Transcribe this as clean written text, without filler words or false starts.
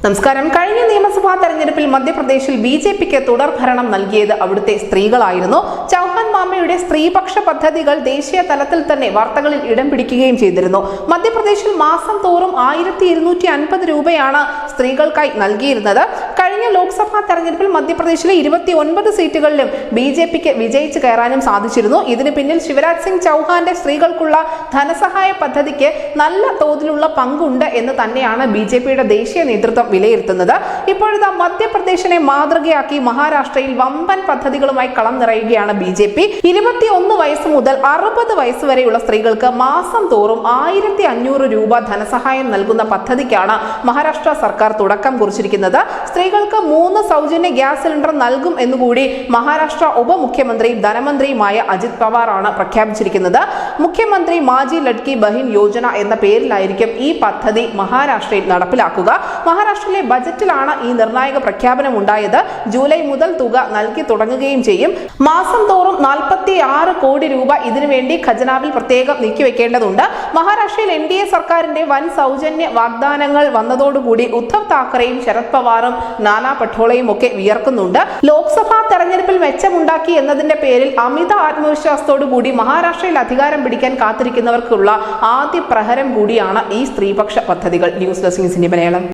നമസ്കാരം. കഴിഞ്ഞ നിയമസഭാ തെരഞ്ഞെടുപ്പിൽ മധ്യപ്രദേശിൽ ബിജെപിക്ക് തുടർ ഭരണം നൽകിയത് അവിടുത്തെ സ്ത്രീകളായിരുന്നു. ചൗഹാൻ മാമയുടെ സ്ത്രീപക്ഷ പദ്ധതികൾ ദേശീയ തലത്തിൽ തന്നെ വാർത്തകളിൽ ഇടം പിടിക്കുകയും ചെയ്തിരുന്നു. മധ്യപ്രദേശിൽ മാസം തോറും 1250 രൂപയാണ് സ്ത്രീകൾക്കായി നൽകിയിരുന്നത്. കഴിഞ്ഞ ലോക്സഭാ തെരഞ്ഞെടുപ്പിൽ മധ്യപ്രദേശിലെ 29 സീറ്റുകളിലും ബിജെപിക്ക് വിജയിച്ചു കയറാനും സാധിച്ചിരുന്നു. ഇതിന് പിന്നിൽ ശിവരാജ് സിംഗ് ചൗഹാന്റെ സ്ത്രീകൾക്കുള്ള ധനസഹായ പദ്ധതിക്ക് നല്ല തോതിലുള്ള പങ്കുണ്ട് എന്ന് തന്നെയാണ് ബിജെപിയുടെ ദേശീയ നേതൃത്വം വിലയിരുത്തുന്നത്. ഇപ്പോഴത്തെ മധ്യപ്രദേശിനെ മാതൃകയാക്കി മഹാരാഷ്ട്രയിൽ വമ്പൻ പദ്ധതികളുമായി കളം നിറയുകയാണ് ബിജെപി. 21 വയസ്സ് മുതൽ 60 വയസ്സ് വരെയുള്ള സ്ത്രീകൾക്ക് മാസം തോറും 1500 രൂപ ധനസഹായം നൽകുന്ന പദ്ധതിക്കാണ് മഹാരാഷ്ട്ര സർക്കാർ തുടക്കം കുറിച്ചിരിക്കുന്നത്. സ്ത്രീകൾക്ക് 3 സൗജന്യ ഗ്യാസ് സിലിണ്ടർ നൽകും എന്നുകൂടി മഹാരാഷ്ട്ര ഉപമുഖ്യമന്ത്രിയും ധനമന്ത്രിയുമായ അജിത് പവാർ ആണ് പ്രഖ്യാപിച്ചിരിക്കുന്നത്. മുഖ്യമന്ത്രി മാജി ലഡ്കി ബഹിൻ യോജന എന്ന പേരിലായിരിക്കും ഈ പദ്ധതി മഹാരാഷ്ട്രയിൽ നടപ്പിലാക്കുക. മഹാരാഷ്ട്രയിലെ ബജറ്റിലാണ് ഈ നിർണായക പ്രഖ്യാപനം ഉണ്ടായത്. ജൂലൈ മുതൽ തുക നൽകി തുടങ്ങുകയും ചെയ്യും. മാസം തോറും 46 കോടി രൂപ ഇതിനുവേണ്ടി ഖജനാവിൽ പ്രത്യേകം നീക്കിവെക്കേണ്ടതുണ്ട്. മഹാരാഷ്ട്രയിൽ NDA സർക്കാരിന്റെ വൻ സൗജന്യ വാഗ്ദാനങ്ങൾ വന്നതോടുകൂടി ഉദ്ധവ് താക്കറെയും ശരത് പവാറും നാനാ പട്ടോളയും ഒക്കെ വിയർക്കുന്നുണ്ട്. ലോക്സഭാ തെരഞ്ഞെടുപ്പിൽ മെച്ചമുണ്ടാക്കി എന്നതിന്റെ പേരിൽ അമിത ആത്മവിശ്വാസത്തോടു കൂടി മഹാരാഷ്ട്രയിൽ അധികാരം പിടിക്കാൻ കാത്തിരിക്കുന്നവർക്കുള്ള ആദ്യ പ്രഹരം കൂടിയാണ് ഈ സ്ത്രീപക്ഷ പദ്ധതികൾ. News desk India Malayalam.